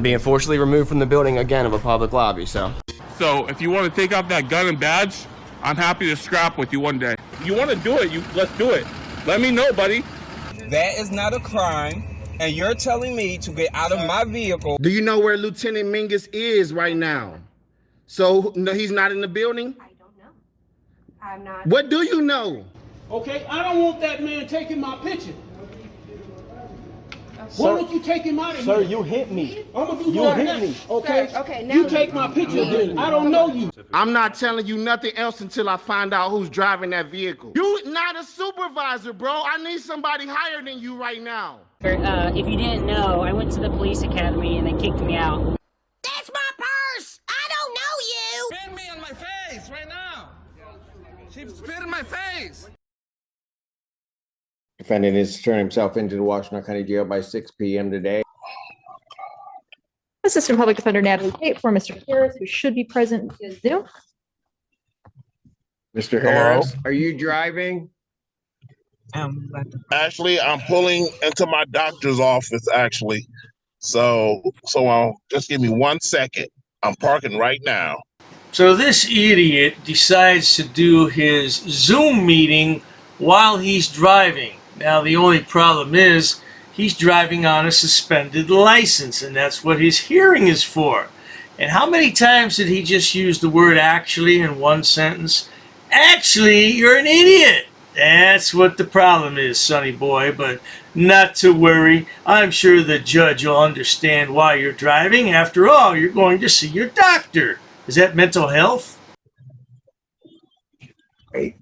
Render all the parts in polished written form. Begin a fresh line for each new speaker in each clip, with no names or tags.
being forcibly removed from the building again of a public lobby, so.
So if you want to take out that gun and badge, I'm happy to scrap with you one day. You want to do it, let's do it. Let me know, buddy.
That is not a crime, and you're telling me to get out of my vehicle.
Do you know where Lieutenant Mingus is right now? So no, he's not in the building?
I don't know. I'm not.
What do you know?
Okay, I don't want that man taking my picture. Why don't you take him out of here?
Sir, you hit me.
I'm gonna do
You
that
hit
next.
me.
Okay?
Sir, okay, now
you take my picture then. I don't know you.
I'm not telling you nothing else until I find out who's driving that vehicle. You not a supervisor, bro. I need somebody higher than you right now.
If you didn't know, I went to the police academy and they kicked me out.
That's my purse! I don't know you!
Spit me on my face right now. She spit in my face.
Defendant is to turn himself into the Washington County Jail by 6 p.m. today.
Assistant Public Defender Natalie Tate for Mr. Harris, who should be present via Zoom.
Mr. Harris, are you driving?
Actually, I'm pulling into my doctor's office, actually. So just give me 1 second. I'm parking right now.
So this idiot decides to do his Zoom meeting while he's driving. Now, the only problem is he's driving on a suspended license, and that's what his hearing is for. And how many times did he just use the word actually in one sentence? Actually, you're an idiot. That's what the problem is, sonny boy, but not to worry. I'm sure the judge will understand why you're driving. After all, you're going to see your doctor. Is that mental health?
Wait.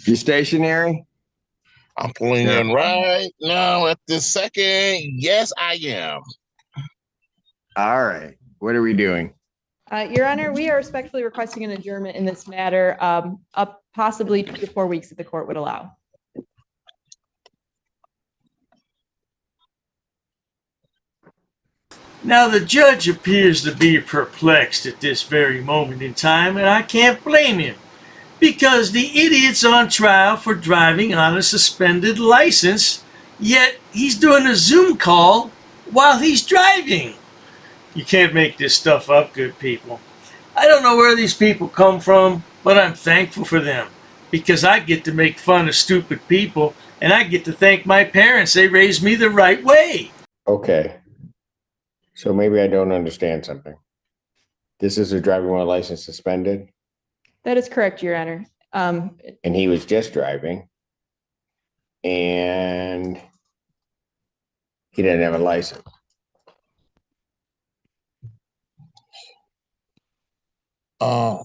You stationary?
I'm pulling in right now at this second. Yes, I am.
All right. What are we doing?
Your Honor, we are respectfully requesting an adjournment in this matter, up possibly 2 to 4 weeks if the court would allow.
Now, the judge appears to be perplexed at this very moment in time, and I can't blame him, because the idiot's on trial for driving on a suspended license, yet he's doing a Zoom call while he's driving. You can't make this stuff up, good people. I don't know where these people come from, but I'm thankful for them, because I get to make fun of stupid people, and I get to thank my parents. They raised me the right way.
Okay. So maybe I don't understand something. This is a driving while license suspended,
That is correct, Your Honor.
and he was just driving, and he didn't have a license.
The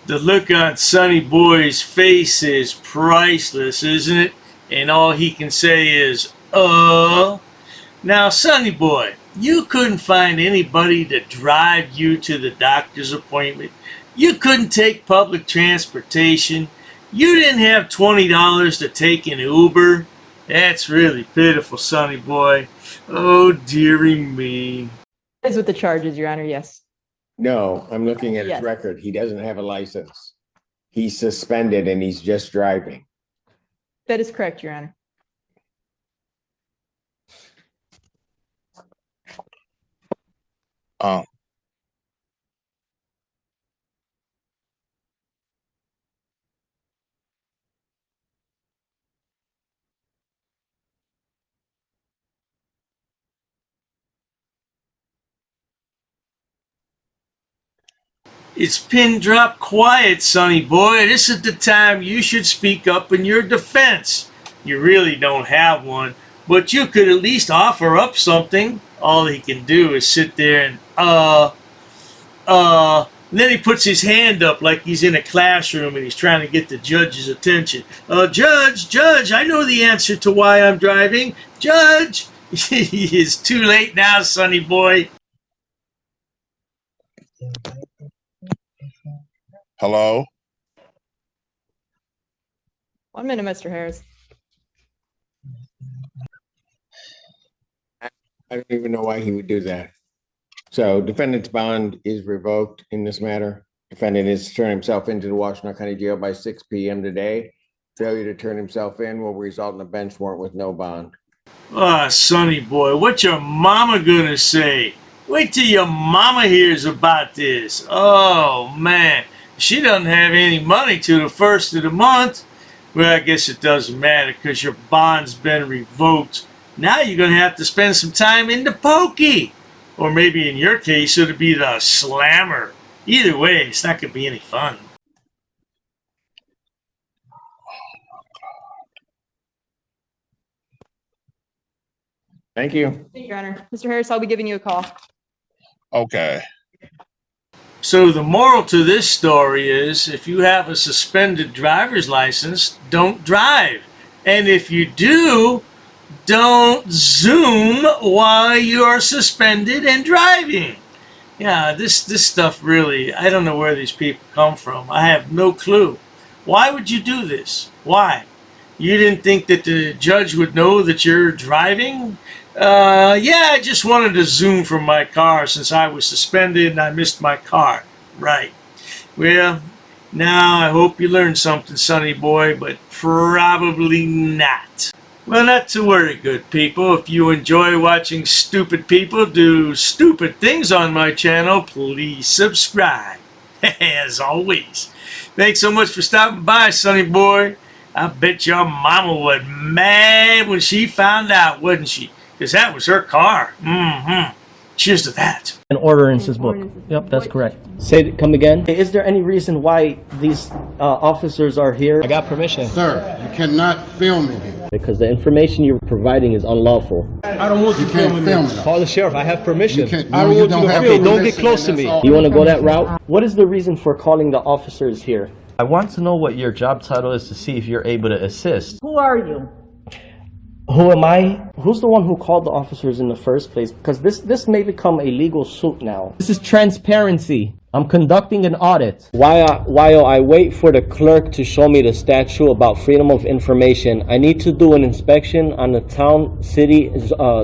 look on Sonny Boy's face is priceless, isn't it? And all he can say is, Now, Sonny Boy, you couldn't find anybody to drive you to the doctor's appointment. You couldn't take public transportation. You didn't have $20 to take an Uber. That's really pitiful, Sonny Boy. Oh, dearie me.
That is with the charges, Your Honor, yes.
No, I'm looking at his
Yes.
record. He doesn't have a license. He's suspended and he's just driving.
That is correct, Your Honor.
It's pin drop quiet, Sonny Boy. This is the time you should speak up in your defense. You really don't have one, but you could at least offer up something. All he can do is sit there and and then he puts his hand up like he's in a classroom and he's trying to get the judge's attention. Judge, I know the answer to why I'm driving. Judge! It's too late now, Sonny Boy.
Hello?
1 minute, Mr. Harris.
I don't even know why he would do that. So defendant's bond is revoked in this matter. Defendant is to turn himself into the Washington County Jail by 6 p.m. today. Failure to turn himself in will result in a bench warrant with no bond.
Ah, Sonny boy, what your mama gonna say? Wait till your mama hears about this. Oh, man. She doesn't have any money till the first of the month. Well, I guess it doesn't matter because your bond's been revoked. Now you're going to have to spend some time in the pokey. Or maybe in your case, it'll be the slammer. Either way, it's not going to be any fun.
Thank you.
Thank you, Your Honor. Mr. Harris, I'll be giving you a call.
Okay.
So the moral to this story is if you have a suspended driver's license, don't drive. And if you do, don't Zoom while you're suspended and driving. Yeah, this stuff really, I don't know where these people come from. I have no clue. Why would you do this? Why? You didn't think that the judge would know that you're driving? Yeah, I just wanted to Zoom from my car since I was suspended and I missed my car. Right. Well, now I hope you learned something, Sonny boy, but probably not. Well, not to worry, good people. If you enjoy watching stupid people do stupid things on my channel, please subscribe. As always. Thanks so much for stopping by, Sonny boy. I bet your mama was mad when she found out, wasn't she? Because that was her car. Cheers to that.
An ordinances book. Yep, that's correct. Come again. Is there any reason why these officers are here? I got permission.
Sir, you cannot film in here.
Because the information you're providing is unlawful.
I don't want you filming me.
Call the sheriff. I have permission.
I don't want you to film.
Okay, don't get close to me. You want to go that route? What is the reason for calling the officers here? I want to know what your job title is to see if you're able to assist.
Who are you?
Who am I? Who's the one who called the officers in the first place? Because this may become a legal suit now. This is transparency. I'm conducting an audit. While I wait for the clerk to show me the statute about freedom of information, I need to do an inspection on the town, city,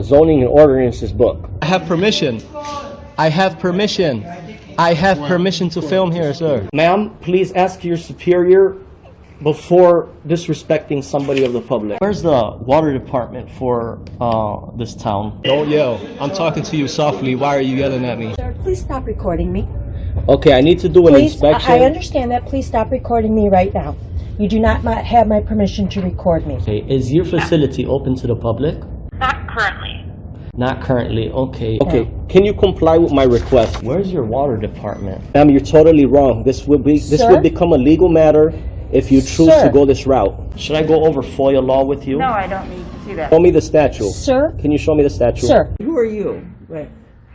zoning and ordinances book. I have permission. I have permission. I have permission to film here, sir. Ma'am, please ask your superior before disrespecting somebody of the public. Where's the water department for this town? Don't yell. I'm talking to you softly. Why are you yelling at me?
Sir, please stop recording me.
Okay, I need to do an inspection.
I understand that. Please stop recording me right now. You do not have my permission to record me.
Okay, is your facility open to the public?
Not currently.
Not currently, okay. Okay, can you comply with my request? Where's your water department? Ma'am, you're totally wrong. This will become a legal matter if you choose to go this route. Should I go over FOIA law with you?
No, I don't need to do that.
Show me the statute.
Sir?
Can you show me the statute?
Sir.
Who are you with?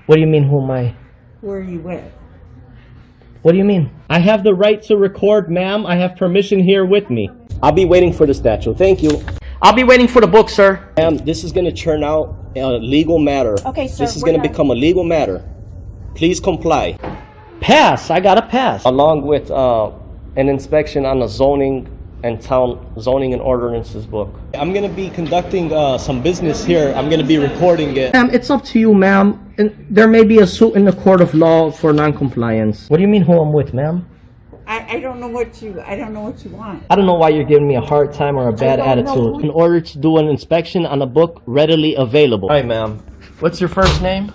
What do you mean, who am I?
Who are you with?
What do you mean? I have the right to record, ma'am. I have permission here with me. I'll be waiting for the statute. Thank you. I'll be waiting for the book, sir. Ma'am, this is going to turn out a legal matter.
Okay, sir.
This is going to become a legal matter. Please comply. Pass. I got to pass. Along with an inspection on the zoning and ordinances book. I'm going to be conducting some business here. I'm going to be recording it. Ma'am, it's up to you, ma'am. And there may be a suit in the court of law for non-compliance. What do you mean who I'm with, ma'am?
I don't know what you want.
I don't know why you're giving me a hard time or a bad attitude. In order to do an inspection on a book readily available. Hi, ma'am. What's your first name?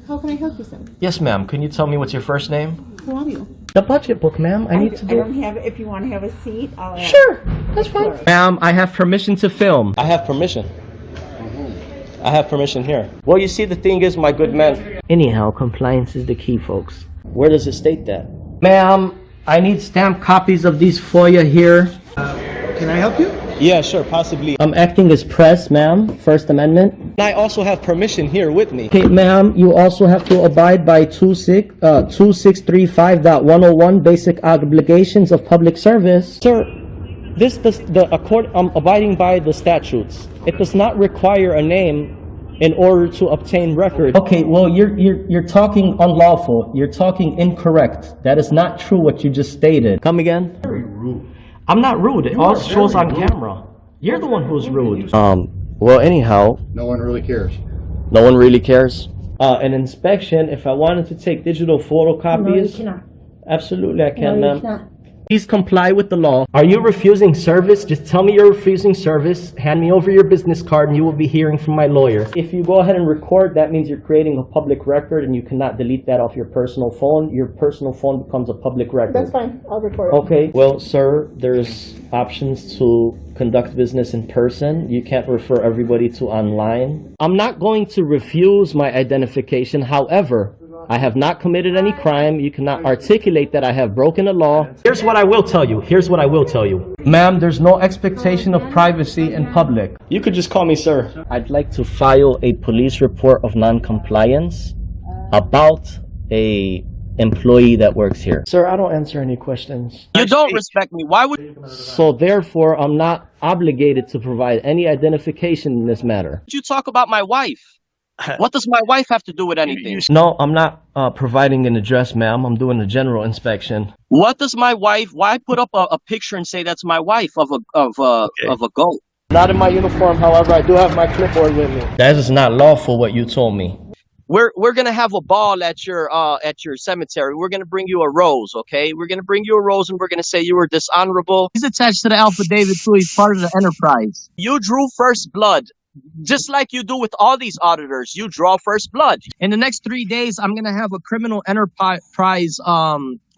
How can I help you, sir?
Yes, ma'am. Can you tell me what's your first name?
Who are you?
The budget book, ma'am. I need to do.
I don't have. If you want to have a seat, I'll.
Sure, that's fine. Ma'am, I have permission to film. I have permission. I have permission here. Well, you see, the thing is, my good man. Anyhow, compliance is the key, folks. Where does it state that? Ma'am, I need stamped copies of these FOIA here.
Can I help you?
Yeah, sure, possibly. I'm acting as press, ma'am. First Amendment. And I also have permission here with me. Okay, ma'am, you also have to abide by 2635.101 basic obligations of public service. Sir, I'm abiding by the statutes. It does not require a name in order to obtain record. Okay, well, you're talking unlawful. You're talking incorrect. That is not true what you just stated. Come again? Very rude. I'm not rude. It all shows on camera. You're the one who's rude. Well, anyhow.
No one really cares.
No one really cares? An inspection, if I wanted to take digital photocopies.
No, you cannot.
Absolutely, I can,
No,
ma'am.
it's not.
Please comply with the law. Are you refusing service? Just tell me you're refusing service. Hand me over your business card and you will be hearing from my lawyer. If you go ahead and record, that means you're creating a public record and you cannot delete that off your personal phone. Your personal phone becomes a public record.
That's fine. I'll record it.
Okay, well, sir, there's options to conduct business in person. You can't refer everybody to online. I'm not going to refuse my identification. However, I have not committed any crime. You cannot articulate that I have broken a law. Here's what I will tell you. Here's what I will tell you. Ma'am, there's no expectation of privacy in public. You could just call me sir. I'd like to file a police report of non-compliance about a employee that works here. Sir, I don't answer any questions.
You don't respect me. Why would
So therefore, I'm not obligated to provide any identification in this matter.
you talk about my wife? What does my wife have to do with anything?
No, I'm not providing an address, ma'am. I'm doing a general inspection.
What does my wife? Why put up a picture and say that's my wife of a goat?
Not in my uniform, however, I do have my clipboard with me. That is not lawful, what you told me.
We're gonna have a ball at your cemetery. We're gonna bring you a rose, okay? We're gonna bring you a rose and we're gonna say you were dishonorable. He's attached to the affidavit too. He's part of the enterprise. You drew first blood. Just like you do with all these auditors, you draw first blood. In the next 3 days, I'm going to have a criminal enterprise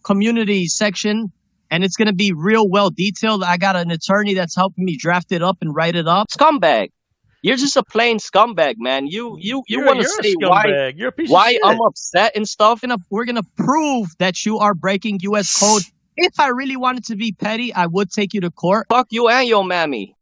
community section, and it's going to be real well detailed. I got an attorney that's helping me draft it up and write it up. Scumbag. You're just a plain scumbag, man. You want to say why I'm upset and stuff. We're going to prove that you are breaking U.S. code. If I really wanted to be petty, I would take you to court. Fuck you and your mammy.